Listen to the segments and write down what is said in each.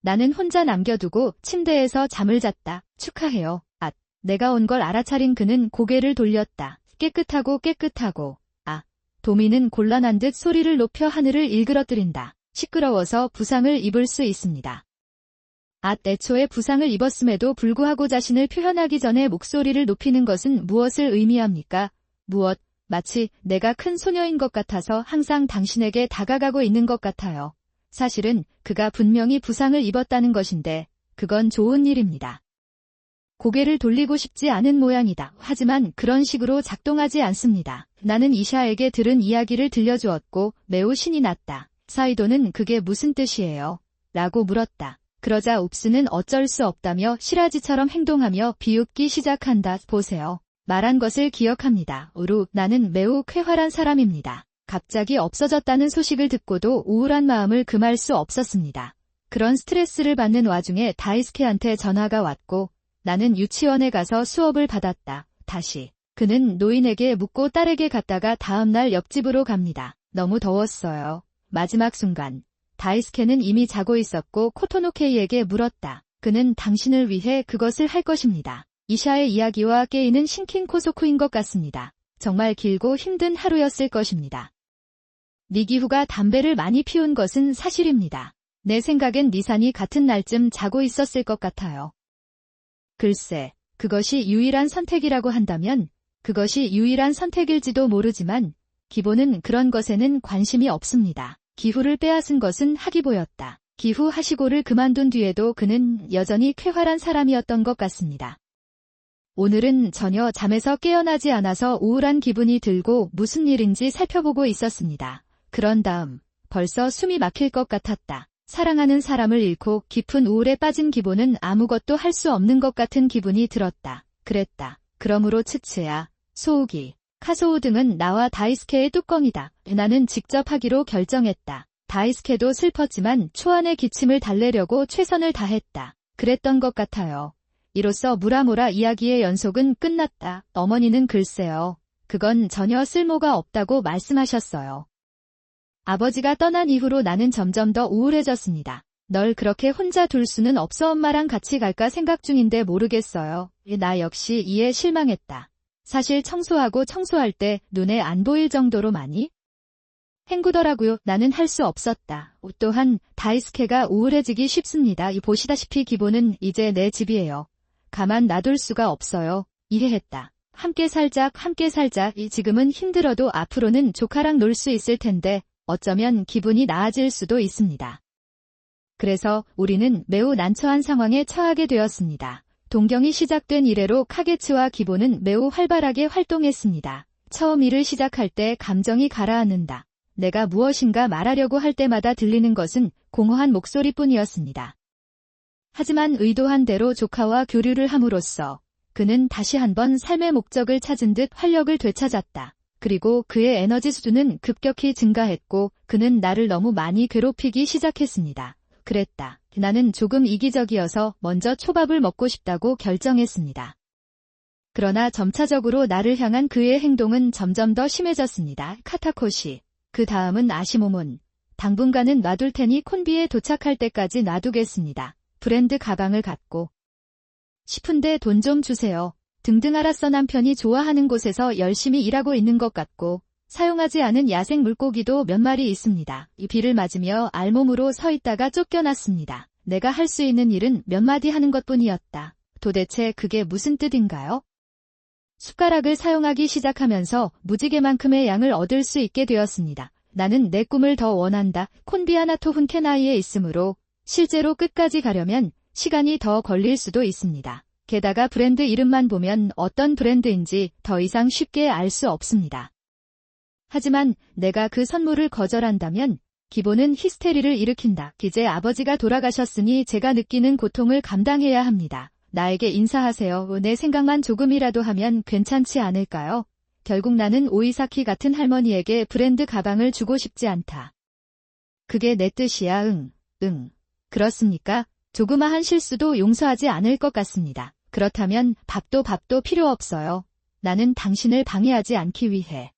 나는 혼자 남겨두고 침대에서 잠을 잤다. 축하해요. 내가 온 걸 알아차린 그는 고개를 돌렸다. 깨끗하고. 도미는 곤란한 듯 소리를 높여 하늘을 일그러뜨린다. 시끄러워서 부상을 입을 수 있습니다. 애초에 부상을 입었음에도 불구하고 자신을 표현하기 전에 목소리를 높이는 것은 무엇을 의미합니까? 마치 내가 큰 소녀인 것 같아서 항상 당신에게 다가가고 있는 것 같아요. 사실은 그가 분명히 부상을 입었다는 것인데 그건 좋은 일입니다. 고개를 돌리고 싶지 않은 모양이다. 하지만 그런 식으로 작동하지 않습니다. 나는 이샤에게 들은 이야기를 들려주었고 매우 신이 났다. 사이도는 그게 무슨 뜻이에요? 라고 물었다. 그러자 웁스는 어쩔 수 없다며 시라지처럼 행동하며 비웃기 시작한다. 보세요. 말한 것을 기억합니다. 나는 매우 쾌활한 사람입니다. 갑자기 없어졌다는 소식을 듣고도 우울한 마음을 금할 수 없었습니다. 그런 스트레스를 받는 와중에 다이스케한테 전화가 왔고 나는 유치원에 가서 수업을 받았다. 다시. 그는 노인에게 묻고 딸에게 갔다가 다음날 옆집으로 갑니다. 너무 더웠어요. 마지막 순간. 다이스케는 이미 자고 있었고 코토노케이에게 물었다. 그는 당신을 위해 그것을 할 것입니다. 이샤의 이야기와 깨이는 신킨코소쿠인 것 같습니다. 정말 길고 힘든 하루였을 것입니다. 니기후가 담배를 많이 피운 것은 사실입니다. 내 생각엔 니산이 같은 날쯤 자고 있었을 것 같아요. 글쎄, 그것이 유일한 선택이라고 한다면 그것이 유일한 선택일지도 모르지만 기본은 그런 것에는 관심이 없습니다. 기후를 빼앗은 것은 하기보였다. 기후 하시고를 그만둔 뒤에도 그는 여전히 쾌활한 사람이었던 것 같습니다. 오늘은 전혀 잠에서 깨어나지 않아서 우울한 기분이 들고 무슨 일인지 살펴보고 있었습니다. 그런 다음 벌써 숨이 막힐 것 같았다. 사랑하는 사람을 잃고 깊은 우울에 빠진 기본은 아무것도 할 수 없는 것 같은 기분이 들었다. 그랬다. 그러므로 츠츠야, 소우기, 카소우 등은 나와 다이스케의 뚜껑이다. 나는 직접 하기로 결정했다. 다이스케도 슬펐지만 초안의 기침을 달래려고 최선을 다했다. 그랬던 것 같아요. 이로써 무라무라 이야기의 연속은 끝났다. 어머니는 글쎄요. 그건 전혀 쓸모가 없다고 말씀하셨어요. 아버지가 떠난 이후로 나는 점점 더 우울해졌습니다. 널 그렇게 혼자 둘 수는 없어. 엄마랑 같이 갈까 생각 중인데 모르겠어요. 나 역시 이에 실망했다. 사실 청소할 때 눈에 안 보일 정도로 많이 헹구더라고요. 나는 할 수 없었다. 또한 다이스케가 우울해지기 쉽습니다. 보시다시피 기본은 이제 내 집이에요. 가만 놔둘 수가 없어요. 이해했다. 함께 살자. 지금은 힘들어도 앞으로는 조카랑 놀 수 있을 텐데 어쩌면 기분이 나아질 수도 있습니다. 그래서 우리는 매우 난처한 상황에 처하게 되었습니다. 동경이 시작된 이래로 카게츠와 기본은 매우 활발하게 활동했습니다. 처음 일을 시작할 때 감정이 가라앉는다. 내가 무엇인가 말하려고 할 때마다 들리는 것은 공허한 목소리뿐이었습니다. 하지만 의도한 대로 조카와 교류를 함으로써 그는 다시 한번 삶의 목적을 찾은 듯 활력을 되찾았다. 그리고 그의 에너지 수준은 급격히 증가했고 그는 나를 너무 많이 괴롭히기 시작했습니다. 그랬다. 나는 조금 이기적이어서 먼저 초밥을 먹고 싶다고 결정했습니다. 그러나 점차적으로 나를 향한 그의 행동은 점점 더 심해졌습니다. 카타코시. 그 다음은 아시모몬. 당분간은 놔둘 테니 콘비에 도착할 때까지 놔두겠습니다. 브랜드 가방을 갖고 싶은데 돈 좀 주세요. 등등. 알았어. 남편이 좋아하는 곳에서 열심히 일하고 있는 것 같고 사용하지 않은 야생 물고기도 몇 마리 있습니다. 이 비를 맞으며 알몸으로 서 있다가 쫓겨났습니다. 내가 할 수 있는 일은 몇 마디 하는 것뿐이었다. 도대체 그게 무슨 뜻인가요? 숟가락을 사용하기 시작하면서 무지개만큼의 양을 얻을 수 있게 되었습니다. 나는 내 꿈을 더 원한다. 콘비아나토 훈케나이에 있으므로 실제로 끝까지 가려면 시간이 더 걸릴 수도 있습니다. 게다가 브랜드 이름만 보면 어떤 브랜드인지 더 이상 쉽게 알 수 없습니다. 하지만 내가 그 선물을 거절한다면 기본은 히스테리를 일으킨다. 이제 아버지가 돌아가셨으니 제가 느끼는 고통을 감당해야 합니다. 나에게 인사하세요. 내 생각만 조금이라도 하면 괜찮지 않을까요? 결국 나는 오이사키 같은 할머니에게 브랜드 가방을 주고 싶지 않다. 그게 내 뜻이야. 응. 그렇습니까? 조그마한 실수도 용서하지 않을 것 같습니다. 그렇다면 밥도 필요 없어요. 나는 당신을 방해하지 않기 위해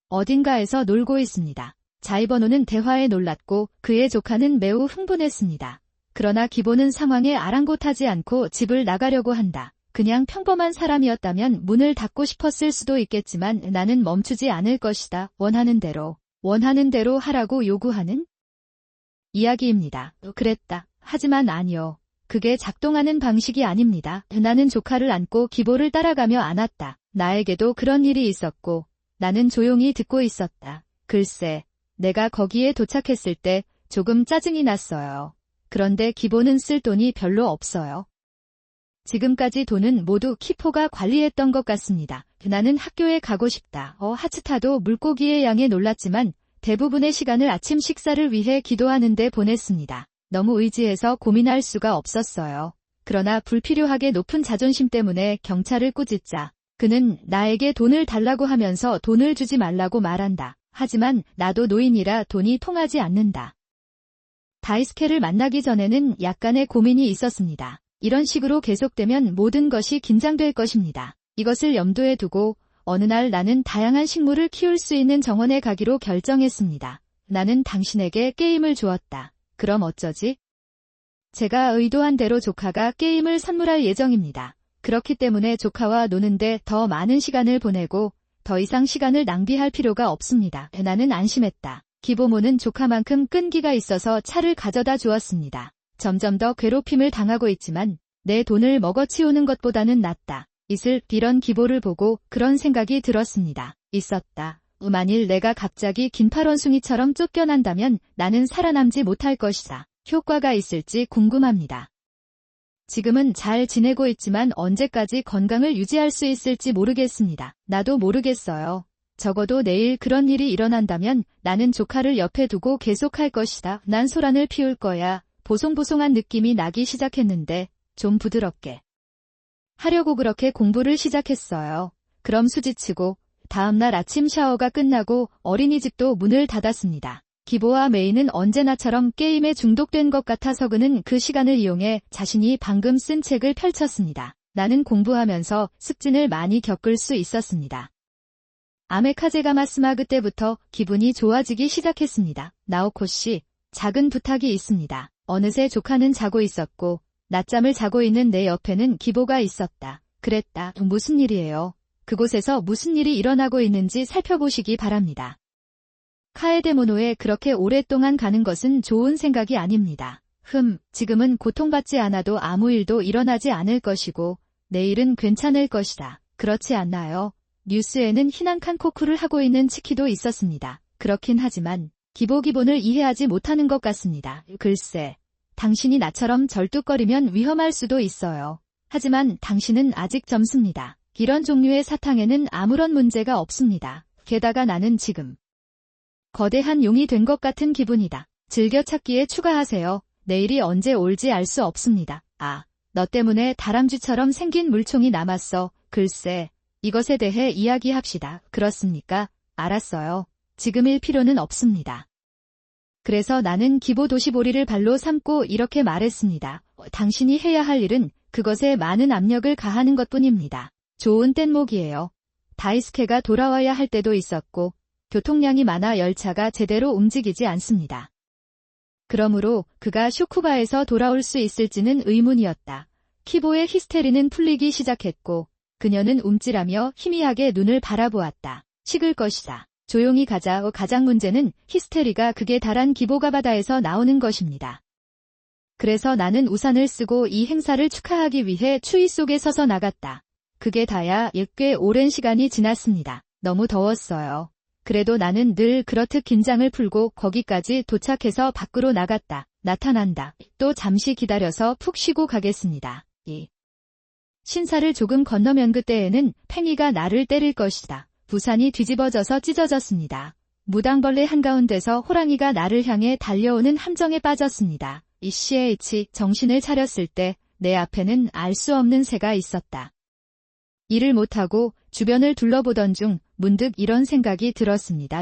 어딘가에서 놀고 있습니다. 자이버노는 대화에 놀랐고 그의 조카는 매우 흥분했습니다. 그러나 기보는 상황에 아랑곳하지 않고 집을 나가려고 한다. 그냥 평범한 사람이었다면 문을 닫고 싶었을 수도 있겠지만 나는 멈추지 않을 것이다. 원하는 대로 하라고 요구하는 이야기입니다. 그랬다. 하지만 아니요. 그게 작동하는 방식이 아닙니다. 나는 조카를 안고 기보를 따라가며 안았다. 나에게도 그런 일이 있었고 나는 조용히 듣고 있었다. 글쎄, 내가 거기에 도착했을 때 조금 짜증이 났어요. 그런데 기보는 쓸 돈이 별로 없어요. 지금까지 돈은 모두 키포가 관리했던 것 같습니다. 나는 학교에 가고 싶다. 하츠타도 물고기의 양에 놀랐지만 대부분의 시간을 아침 식사를 위해 기도하는 데 보냈습니다. 너무 의지해서 고민할 수가 없었어요. 그러나 불필요하게 높은 자존심 때문에 경찰을 꾸짖자 그는 나에게 돈을 달라고 하면서 돈을 주지 말라고 말한다. 하지만 나도 노인이라 돈이 통하지 않는다. 다이스케를 만나기 전에는 약간의 고민이 있었습니다. 이런 식으로 계속되면 모든 것이 긴장될 것입니다. 이것을 염두에 두고 어느 날 나는 다양한 식물을 키울 수 있는 정원에 가기로 결정했습니다. 나는 당신에게 게임을 주었다. 그럼 어쩌지? 제가 의도한 대로 조카가 게임을 선물할 예정입니다. 그렇기 때문에 조카와 노는데 더 많은 시간을 보내고 더 이상 시간을 낭비할 필요가 없습니다. 나는 안심했다. 기보모는 조카만큼 끈기가 있어서 차를 가져다 주었습니다. 점점 더 괴롭힘을 당하고 있지만 내 돈을 먹어치우는 것보다는 낫다. 이런 기보를 보고 그런 생각이 들었습니다. 있었다. 만일 내가 갑자기 긴팔 원숭이처럼 쫓겨난다면 나는 살아남지 못할 것이다. 효과가 있을지 궁금합니다. 지금은 잘 지내고 있지만 언제까지 건강을 유지할 수 있을지 모르겠습니다. 나도 모르겠어요. 적어도 내일 그런 일이 일어난다면 나는 조카를 옆에 두고 계속할 것이다. 난 소란을 피울 거야. 보송보송한 느낌이 나기 시작했는데 좀 부드럽게 하려고 그렇게 공부를 시작했어요. 그럼 수지치고 다음날 아침 샤워가 끝나고 어린이집도 문을 닫았습니다. 기보와 메이는 언제나처럼 게임에 중독된 것 같아서 그는 그 시간을 이용해 자신이 방금 쓴 책을 펼쳤습니다. 나는 공부하면서 습진을 많이 겪을 수 있었습니다. 아메카제가마스마 그때부터 기분이 좋아지기 시작했습니다. 나오코 씨, 작은 부탁이 있습니다. 어느새 조카는 자고 있었고 낮잠을 자고 있는 내 옆에는 기보가 있었다. 그랬다. 무슨 일이에요? 그곳에서 무슨 일이 일어나고 있는지 살펴보시기 바랍니다. 카에데모노에 그렇게 오랫동안 가는 것은 좋은 생각이 아닙니다. 지금은 고통받지 않아도 아무 일도 일어나지 않을 것이고 내일은 괜찮을 것이다. 그렇지 않나요? 뉴스에는 희난칸 코쿠를 하고 있는 치키도 있었습니다. 그렇긴 하지만 기본을 이해하지 못하는 것 같습니다. 글쎄, 당신이 나처럼 절뚝거리면 위험할 수도 있어요. 하지만 당신은 아직 젊습니다. 이런 종류의 사탕에는 아무런 문제가 없습니다. 게다가 나는 지금 거대한 용이 된 것 같은 기분이다. 즐겨찾기에 추가하세요. 내일이 언제 올지 알 수 없습니다. 너 때문에 다람쥐처럼 생긴 물총이 남았어. 글쎄, 이것에 대해 이야기합시다. 그렇습니까? 알았어요. 지금일 필요는 없습니다. 그래서 나는 기보 도시보리를 발로 삼고 이렇게 말했습니다. 당신이 해야 할 일은 그것에 많은 압력을 가하는 것뿐입니다. 좋은 뗏목이에요. 다이스케가 돌아와야 할 때도 있었고 교통량이 많아 열차가 제대로 움직이지 않습니다. 그러므로 그가 쇼쿠바에서 돌아올 수 있을지는 의문이었다. 키보의 히스테리는 풀리기 시작했고 그녀는 움찔하며 희미하게 눈을 바라보았다. 식을 것이다. 조용히 가자. 가장 문제는 히스테리가 극에 달한 기보가 바다에서 나오는 것입니다. 그래서 나는 우산을 쓰고 이 행사를 축하하기 위해 추위 속에 서서 나갔다. 그게 다야 꽤 오랜 시간이 지났습니다. 너무 더웠어요. 그래도 나는 늘 그렇듯 긴장을 풀고 거기까지 도착해서 밖으로 나갔다. 나타난다. 또 잠시 기다려서 푹 쉬고 가겠습니다. 신사를 조금 건너면 그때에는 팽이가 나를 때릴 것이다. 부산이 뒤집어져서 찢어졌습니다. 무당벌레 한가운데서 호랑이가 나를 향해 달려오는 함정에 빠졌습니다. 정신을 차렸을 때 내 앞에는 알 수 없는 새가 있었다. 일을 못하고 주변을 둘러보던 중 문득 이런 생각이 들었습니다.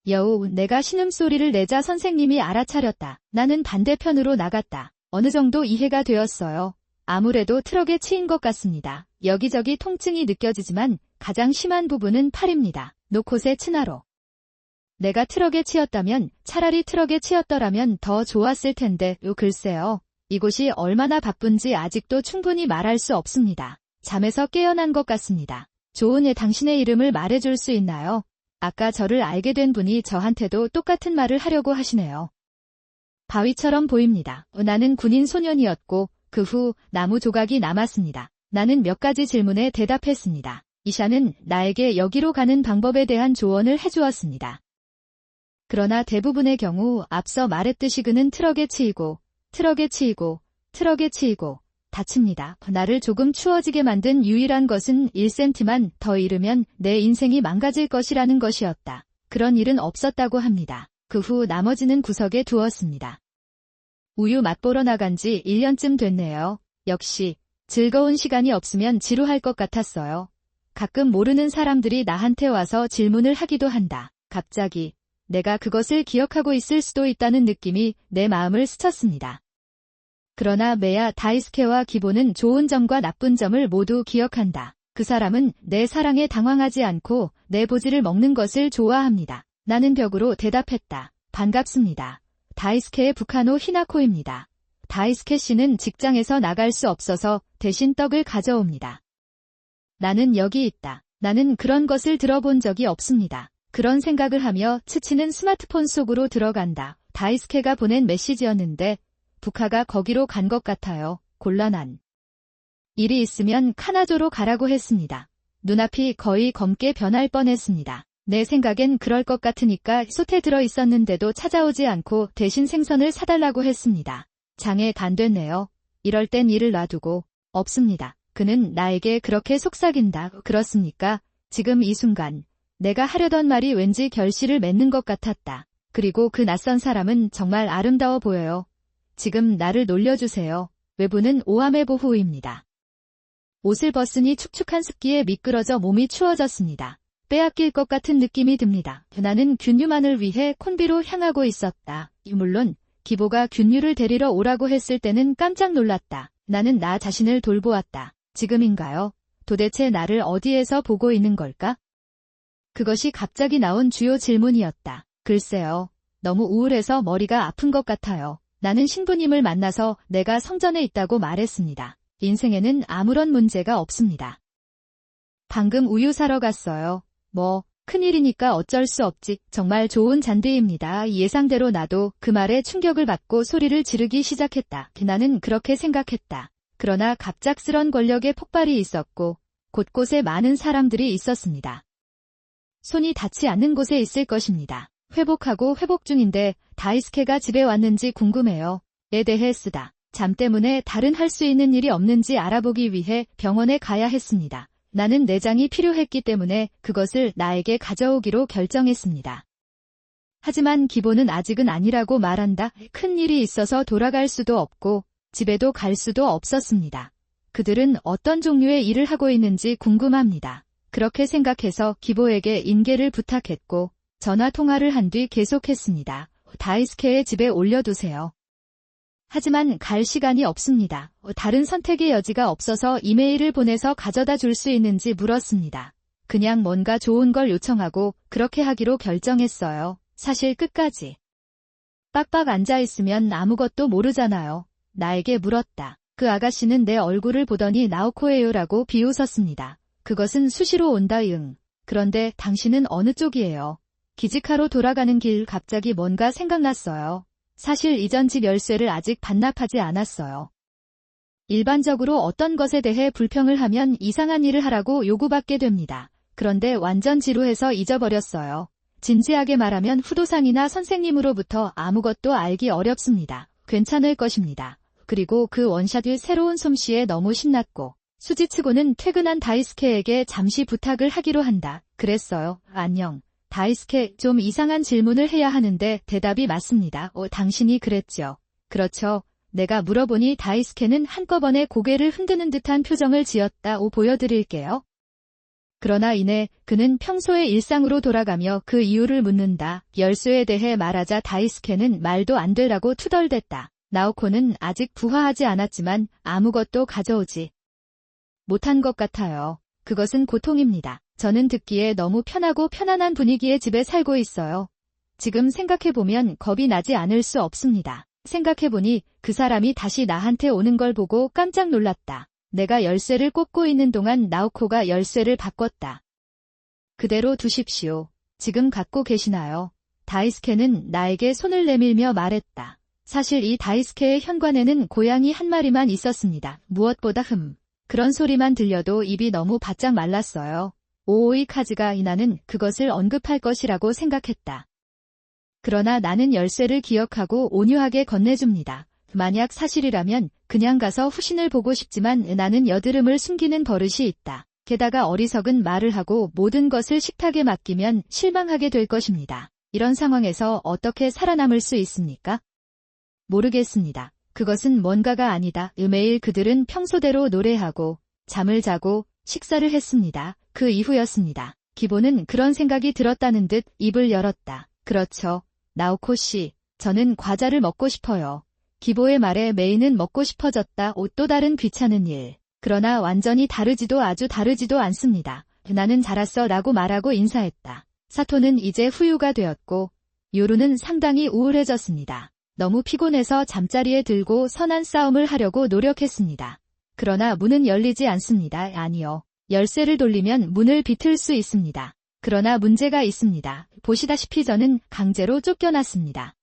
여우, 내가 신음소리를 내자 선생님이 알아차렸다. 나는 반대편으로 나갔다. 어느 정도 이해가 되었어요. 아무래도 트럭에 치인 것 같습니다. 여기저기 통증이 느껴지지만 가장 심한 부분은 팔입니다. 노콧의 츠나로. 내가 트럭에 치였다면 차라리 트럭에 치였더라면 더 좋았을 텐데 글쎄요. 이곳이 얼마나 바쁜지 아직도 충분히 말할 수 없습니다. 잠에서 깨어난 것 같습니다. 좋은 당신의 이름을 말해줄 수 있나요? 아까 저를 알게 된 분이 저한테도 똑같은 말을 하려고 하시네요. 바위처럼 보입니다. 나는 군인 소년이었고 그 후 나무 조각이 남았습니다. 나는 몇 가지 질문에 대답했습니다. 이샤는 나에게 여기로 가는 방법에 대한 조언을 해주었습니다. 그러나 대부분의 경우 앞서 말했듯이 그는 트럭에 치이고 다칩니다. 나를 조금 추워지게 만든 유일한 것은 1cm만 더 잃으면 내 인생이 망가질 것이라는 것이었다. 그런 일은 없었다고 합니다. 그 후 나머지는 구석에 두었습니다. 우유 맛보러 나간 지 1년쯤 됐네요. 역시 즐거운 시간이 없으면 지루할 것 같았어요. 가끔 모르는 사람들이 나한테 와서 질문을 하기도 한다. 갑자기 내가 그것을 기억하고 있을 수도 있다는 느낌이 내 마음을 스쳤습니다. 그러나 메야 다이스케와 기보는 좋은 점과 나쁜 점을 모두 기억한다. 그 사람은 내 사랑에 당황하지 않고 내 보지를 먹는 것을 좋아합니다. 나는 벽으로 대답했다. 반갑습니다. 다이스케의 부카노 히나코입니다. 다이스케 씨는 직장에서 나갈 수 없어서 대신 떡을 가져옵니다. 나는 여기 있다. 나는 그런 것을 들어본 적이 없습니다. 그런 생각을 하며 치치는 스마트폰 속으로 들어간다. 다이스케가 보낸 메시지였는데 부카가 거기로 간 것 같아요. 곤란한 일이 있으면 카나조로 가라고 했습니다. 눈앞이 거의 검게 변할 뻔했습니다. 내 생각엔 그럴 것 같으니까 솥에 들어 있었는데도 찾아오지 않고 대신 생선을 사달라고 했습니다. 장에 간됐네요. 이럴 땐 일을 놔두고 없습니다. 그는 나에게 그렇게 속삭인다. 그렇습니까? 지금 이 순간 내가 하려던 말이 왠지 결실을 맺는 것 같았다. 그리고 그 낯선 사람은 정말 아름다워 보여요. 지금 나를 놀려주세요. 외부는 오함의 보호입니다. 옷을 벗으니 축축한 습기에 미끄러져 몸이 추워졌습니다. 빼앗길 것 같은 느낌이 듭니다. 나는 균유만을 위해 콘비로 향하고 있었다. 물론 기보가 균유를 데리러 오라고 했을 때는 깜짝 놀랐다. 나는 나 자신을 돌보았다. 지금인가요? 도대체 나를 어디에서 보고 있는 걸까? 그것이 갑자기 나온 주요 질문이었다. 글쎄요. 너무 우울해서 머리가 아픈 것 같아요. 나는 신부님을 만나서 내가 성전에 있다고 말했습니다. 인생에는 아무런 문제가 없습니다. 방금 우유 사러 갔어요. 큰일이니까 어쩔 수 없지. 정말 좋은 잔디입니다. 예상대로 나도 그 말에 충격을 받고 소리를 지르기 시작했다. 나는 그렇게 생각했다. 그러나 갑작스런 권력의 폭발이 있었고 곳곳에 많은 사람들이 있었습니다. 손이 닿지 않는 곳에 있을 것입니다. 회복하고 회복 중인데 다이스케가 집에 왔는지 궁금해요. 에 대해 쓰다. 잠 때문에 다른 할 수 있는 일이 없는지 알아보기 위해 병원에 가야 했습니다. 나는 내장이 필요했기 때문에 그것을 나에게 가져오기로 결정했습니다. 하지만 기보는 아직은 아니라고 말한다. 큰 일이 있어서 돌아갈 수도 없고 집에도 갈 수도 없었습니다. 그들은 어떤 종류의 일을 하고 있는지 궁금합니다. 그렇게 생각해서 기보에게 인계를 부탁했고 전화 통화를 한 뒤 계속했습니다. 다이스케의 집에 올려두세요. 하지만 갈 시간이 없습니다. 다른 선택의 여지가 없어서 이메일을 보내서 가져다 줄 수 있는지 물었습니다. 그냥 뭔가 좋은 걸 요청하고 그렇게 하기로 결정했어요. 사실 끝까지. 빡빡 앉아있으면 아무것도 모르잖아요. 나에게 물었다. 그 아가씨는 내 얼굴을 보더니 나오코예요라고 비웃었습니다. 그것은 수시로 온다. 그런데 당신은 어느 쪽이에요? 기지카로 돌아가는 길 갑자기 뭔가 생각났어요. 사실 이전 집 열쇠를 아직 반납하지 않았어요. 일반적으로 어떤 것에 대해 불평을 하면 이상한 일을 하라고 요구받게 됩니다. 그런데 완전 지루해서 잊어버렸어요. 진지하게 말하면 후도상이나 선생님으로부터 아무것도 알기 어렵습니다. 괜찮을 것입니다. 그리고 그 원샷이 새로운 솜씨에 너무 신났고 수지치고는 퇴근한 다이스케에게 잠시 부탁을 하기로 한다. 그랬어요. 안녕. 다이스케, 좀 이상한 질문을 해야 하는데 대답이 맞습니다. 당신이 그랬죠. 그렇죠. 내가 물어보니 다이스케는 한꺼번에 고개를 흔드는 듯한 표정을 지었다. 보여드릴게요. 그러나 이내 그는 평소의 일상으로 돌아가며 그 이유를 묻는다. 열쇠에 대해 말하자 다이스케는 말도 안 되라고 투덜댔다. 나오코는 아직 부화하지 않았지만 아무것도 가져오지 못한 것 같아요. 그것은 고통입니다. 저는 듣기에 너무 편하고 편안한 분위기의 집에 살고 있어요. 지금 생각해보면 겁이 나지 않을 수 없습니다. 생각해보니 그 사람이 다시 나한테 오는 걸 보고 깜짝 놀랐다. 내가 열쇠를 꽂고 있는 동안 나오코가 열쇠를 바꿨다. 그대로 두십시오. 지금 갖고 계시나요? 다이스케는 나에게 손을 내밀며 말했다. 사실 이 다이스케의 현관에는 고양이 한 마리만 있었습니다. 무엇보다 그런 소리만 들려도 입이 너무 바짝 말랐어요. 오오이 카즈가 이나는 그것을 언급할 것이라고 생각했다. 그러나 나는 열쇠를 기억하고 온유하게 건네줍니다. 만약 사실이라면 그냥 가서 후신을 보고 싶지만 나는 여드름을 숨기는 버릇이 있다. 게다가 어리석은 말을 하고 모든 것을 식탁에 맡기면 실망하게 될 것입니다. 이런 상황에서 어떻게 살아남을 수 있습니까? 모르겠습니다. 그것은 뭔가가 아니다. 매일 그들은 평소대로 노래하고 잠을 자고 식사를 했습니다. 그 이후였습니다. 기보는 그런 생각이 들었다는 듯 입을 열었다. 그렇죠. 나오코 씨, 저는 과자를 먹고 싶어요. 기보의 말에 메이는 먹고 싶어졌다. 또 다른 귀찮은 일. 그러나 완전히 다르지도 아주 다르지도 않습니다. 나는 잘았어 라고 말하고 인사했다. 사토는 이제 후유가 되었고 요루는 상당히 우울해졌습니다. 너무 피곤해서 잠자리에 들고 선한 싸움을 하려고 노력했습니다. 그러나 문은 열리지 않습니다. 아니요. 열쇠를 돌리면 문을 비틀 수 있습니다. 그러나 문제가 있습니다. 보시다시피 저는 강제로 쫓겨났습니다.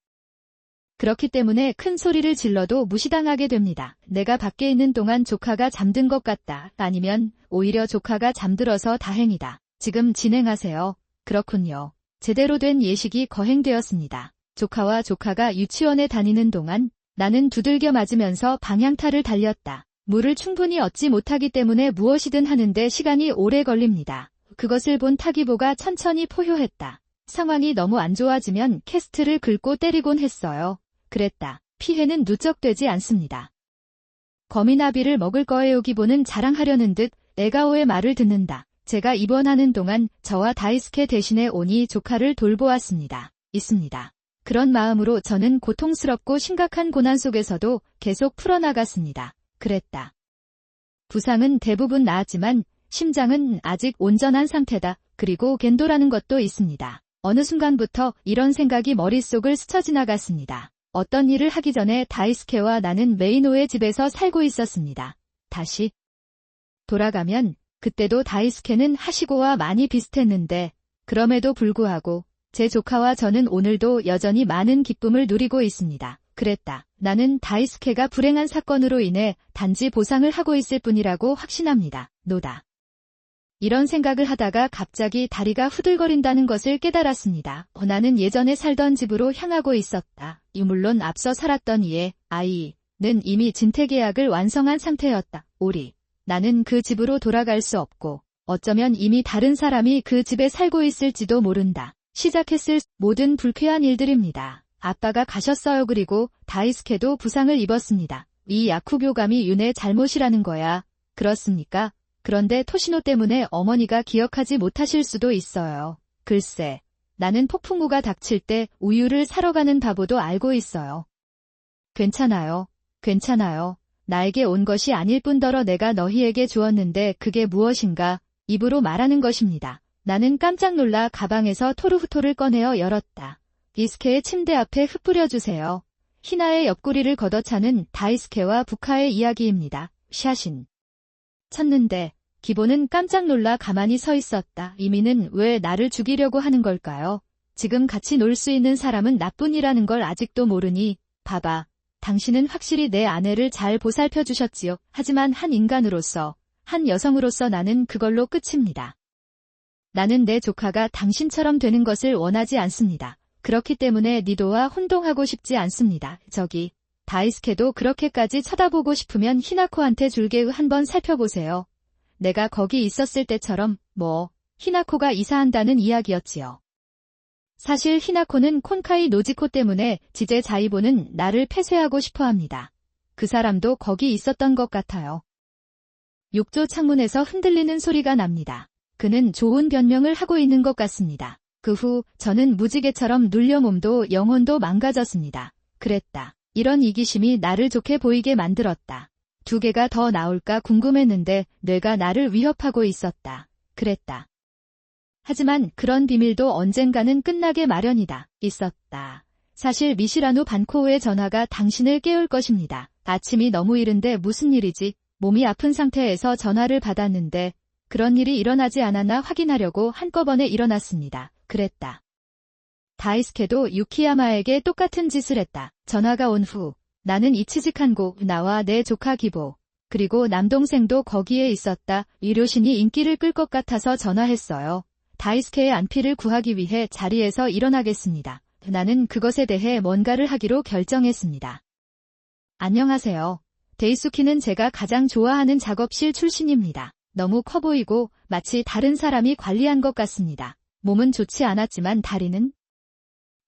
그렇기 때문에 큰 소리를 질러도 무시당하게 됩니다. 내가 밖에 있는 동안 조카가 잠든 것 같다. 아니면 오히려 조카가 잠들어서 다행이다. 지금 진행하세요. 그렇군요. 제대로 된 예식이 거행되었습니다. 조카와 조카가 유치원에 다니는 동안 나는 두들겨 맞으면서 방향타를 달렸다. 물을 충분히 얻지 못하기 때문에 무엇이든 하는데 시간이 오래 걸립니다. 그것을 본 타기보가 천천히 포효했다. 상황이 너무 안 좋아지면 캐스트를 긁고 때리곤 했어요. 그랬다. 피해는 누적되지 않습니다. 거미나비를 먹을 거예요. 기보는 자랑하려는 듯 에가오의 말을 듣는다. 제가 입원하는 동안 저와 다이스케 대신에 오니 조카를 돌보았습니다. 있습니다. 그런 마음으로 저는 고통스럽고 심각한 고난 속에서도 계속 풀어나갔습니다. 그랬다. 부상은 대부분 나았지만 심장은 아직 온전한 상태다. 그리고 겐도라는 것도 있습니다. 어느 순간부터 이런 생각이 머릿속을 스쳐 지나갔습니다. 어떤 일을 하기 전에 다이스케와 나는 메이노의 집에서 살고 있었습니다. 다시 돌아가면 그때도 다이스케는 하시고와 많이 비슷했는데 그럼에도 불구하고 제 조카와 저는 오늘도 여전히 많은 기쁨을 누리고 있습니다. 그랬다. 나는 다이스케가 불행한 사건으로 인해 단지 보상을 하고 있을 뿐이라고 확신합니다. 노다. 이런 생각을 하다가 갑자기 다리가 후들거린다는 것을 깨달았습니다. 나는 예전에 살던 집으로 향하고 있었다. 물론 앞서 살았던 이의 아이는 이미 진퇴계약을 완성한 상태였다. 나는 그 집으로 돌아갈 수 없고 어쩌면 이미 다른 사람이 그 집에 살고 있을지도 모른다. 시작했을 모든 불쾌한 일들입니다. 아빠가 가셨어요. 그리고 다이스케도 부상을 입었습니다. 이 야쿠교감이 윤의 잘못이라는 거야. 그렇습니까? 그런데 토시노 때문에 어머니가 기억하지 못하실 수도 있어요. 글쎄, 나는 폭풍우가 닥칠 때 우유를 사러 가는 바보도 알고 있어요. 괜찮아요. 괜찮아요. 나에게 온 것이 아닐 뿐더러 내가 너희에게 주었는데 그게 무엇인가? 입으로 말하는 것입니다. 나는 깜짝 놀라 가방에서 토르후토를 꺼내어 열었다. 이스케의 침대 앞에 흩뿌려주세요. 히나의 옆구리를 걷어차는 다이스케와 부카의 이야기입니다. 샤신. 쳤는데 기보는 깜짝 놀라 가만히 서 있었다. 이미는 왜 나를 죽이려고 하는 걸까요? 지금 같이 놀 수 있는 사람은 나뿐이라는 걸 아직도 모르니 봐봐. 당신은 확실히 내 아내를 잘 보살펴 주셨지요. 하지만 한 인간으로서, 한 여성으로서 나는 그걸로 끝입니다. 나는 내 조카가 당신처럼 되는 것을 원하지 않습니다. 그렇기 때문에 니도와 혼동하고 싶지 않습니다. 저기, 다이스케도 그렇게까지 쳐다보고 싶으면 히나코한테 줄게 한번 살펴보세요. 내가 거기 있었을 때처럼 히나코가 이사한다는 이야기였지요. 사실 히나코는 콘카이 노지코 때문에 지제 자이보는 나를 폐쇄하고 싶어합니다. 그 사람도 거기 있었던 것 같아요. 욕조 창문에서 흔들리는 소리가 납니다. 그는 좋은 변명을 하고 있는 것 같습니다. 그 후 저는 무지개처럼 눌려 몸도 영혼도 망가졌습니다. 그랬다. 이런 이기심이 나를 좋게 보이게 만들었다. 2개가 더 나올까 궁금했는데 뇌가 나를 위협하고 있었다. 그랬다. 하지만 그런 비밀도 언젠가는 끝나게 마련이다. 있었다. 사실 미시라노 반코우의 전화가 당신을 깨울 것입니다. 아침이 너무 이른데 무슨 일이지? 몸이 아픈 상태에서 전화를 받았는데 그런 일이 일어나지 않았나 확인하려고 한꺼번에 일어났습니다. 그랬다. 다이스케도 유키야마에게 똑같은 짓을 했다. 전화가 온 후 나는 이치지칸고, 나와 내 조카 기보, 그리고 남동생도 거기에 있었다. 이료신이 인기를 끌 것 같아서 전화했어요. 다이스케의 안피를 구하기 위해 자리에서 일어나겠습니다. 나는 그것에 대해 뭔가를 하기로 결정했습니다. 안녕하세요. 데이수키는 제가 가장 좋아하는 작업실 출신입니다. 너무 커 보이고 마치 다른 사람이 관리한 것 같습니다. 몸은 좋지 않았지만 다리는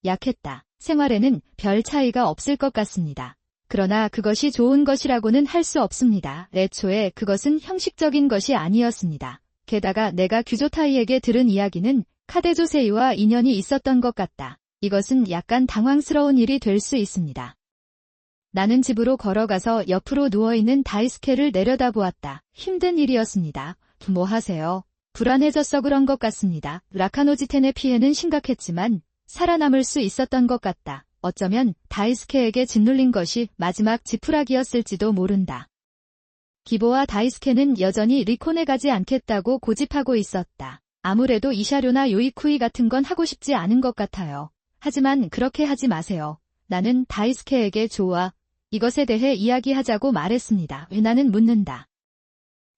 약했다. 생활에는 별 차이가 없을 것 같습니다. 그러나 그것이 좋은 것이라고는 할 수 없습니다. 애초에 그것은 형식적인 것이 아니었습니다. 게다가 내가 규조타이에게 들은 이야기는 카데조세이와 인연이 있었던 것 같다. 이것은 약간 당황스러운 일이 될 수 있습니다. 나는 집으로 걸어가서 옆으로 누워있는 다이스케를 내려다보았다. 힘든 일이었습니다. 뭐 하세요? 불안해져서 그런 것 같습니다. 라카노지텐의 피해는 심각했지만 살아남을 수 있었던 것 같다. 어쩌면 다이스케에게 짓눌린 것이 마지막 지푸라기였을지도 모른다. 기보와 다이스케는 여전히 리콘에 가지 않겠다고 고집하고 있었다. 아무래도 이샤료나 요이쿠이 같은 건 하고 싶지 않은 것 같아요. 하지만 그렇게 하지 마세요. 나는 다이스케에게 좋아. 이것에 대해 이야기하자고 말했습니다. 왜 나는 묻는다.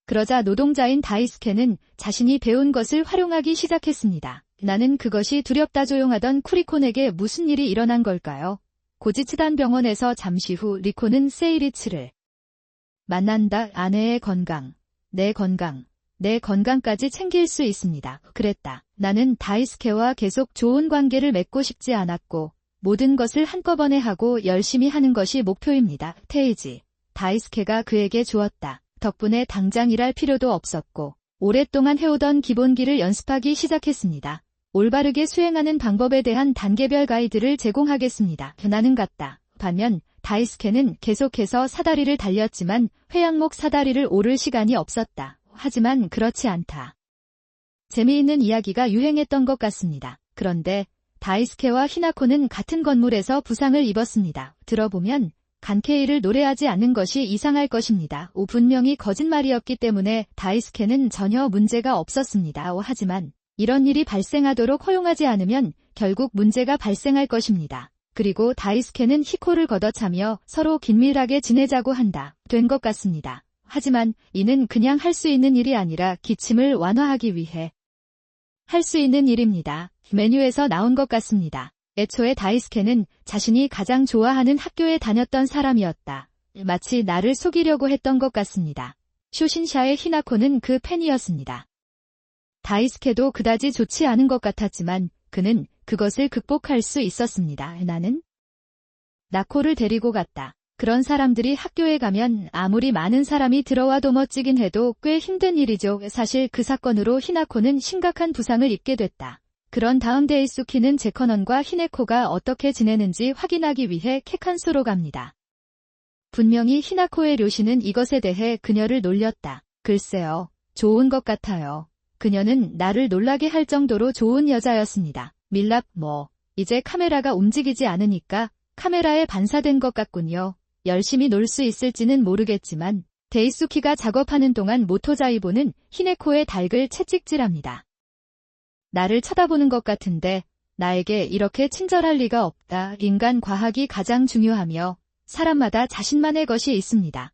그러자 노동자인 다이스케는 자신이 배운 것을 활용하기 시작했습니다. 나는 그것이 두렵다. 조용하던 쿠리콘에게 무슨 일이 일어난 걸까요? 고지츠단 병원에서 잠시 후 리코는 세이리츠를 만난다. 아내의 건강, 내 건강까지 챙길 수 있습니다. 그랬다. 나는 다이스케와 계속 좋은 관계를 맺고 싶지 않았고 모든 것을 한꺼번에 하고 열심히 하는 것이 목표입니다. 테이지. 다이스케가 그에게 주었다. 덕분에 당장 일할 필요도 없었고 오랫동안 해오던 기본기를 연습하기 시작했습니다. 올바르게 수행하는 방법에 대한 단계별 가이드를 제공하겠습니다. 나는 갔다. 반면 다이스케는 계속해서 사다리를 달렸지만 회양목 사다리를 오를 시간이 없었다. 하지만 그렇지 않다. 재미있는 이야기가 유행했던 것 같습니다. 그런데 다이스케와 히나코는 같은 건물에서 부상을 입었습니다. 들어보면 간케이를 노래하지 않는 것이 이상할 것입니다. 분명히 거짓말이었기 때문에 다이스케는 전혀 문제가 없었습니다. 하지만 이런 일이 발생하도록 허용하지 않으면 결국 문제가 발생할 것입니다. 그리고 다이스케는 히코를 걷어차며 서로 긴밀하게 지내자고 한다. 된 것 같습니다. 하지만 이는 그냥 할 수 있는 일이 아니라 기침을 완화하기 위해 할 수 있는 일입니다. 메뉴에서 나온 것 같습니다. 애초에 다이스케는 자신이 가장 좋아하는 학교에 다녔던 사람이었다. 마치 나를 속이려고 했던 것 같습니다. 쇼신샤의 히나코는 그 팬이었습니다. 다이스케도 그다지 좋지 않은 것 같았지만 그는 그것을 극복할 수 있었습니다. 나는 나코를 데리고 갔다. 그런 사람들이 학교에 가면 아무리 많은 사람이 들어와도 멋지긴 해도 꽤 힘든 일이죠. 사실 그 사건으로 히나코는 심각한 부상을 입게 됐다. 그런 다음 데이수키는 제커넌과 히네코가 어떻게 지내는지 확인하기 위해 케칸소로 갑니다. 분명히 히나코의 료시는 이것에 대해 그녀를 놀렸다. 글쎄요. 좋은 것 같아요. 그녀는 나를 놀라게 할 정도로 좋은 여자였습니다. 밀랍 이제 카메라가 움직이지 않으니까 카메라에 반사된 것 같군요. 열심히 놀 수 있을지는 모르겠지만 데이수키가 작업하는 동안 모토자이보는 히네코의 닭을 채찍질합니다. 나를 쳐다보는 것 같은데 나에게 이렇게 친절할 리가 없다. 인간 과학이 가장 중요하며 사람마다 자신만의 것이 있습니다.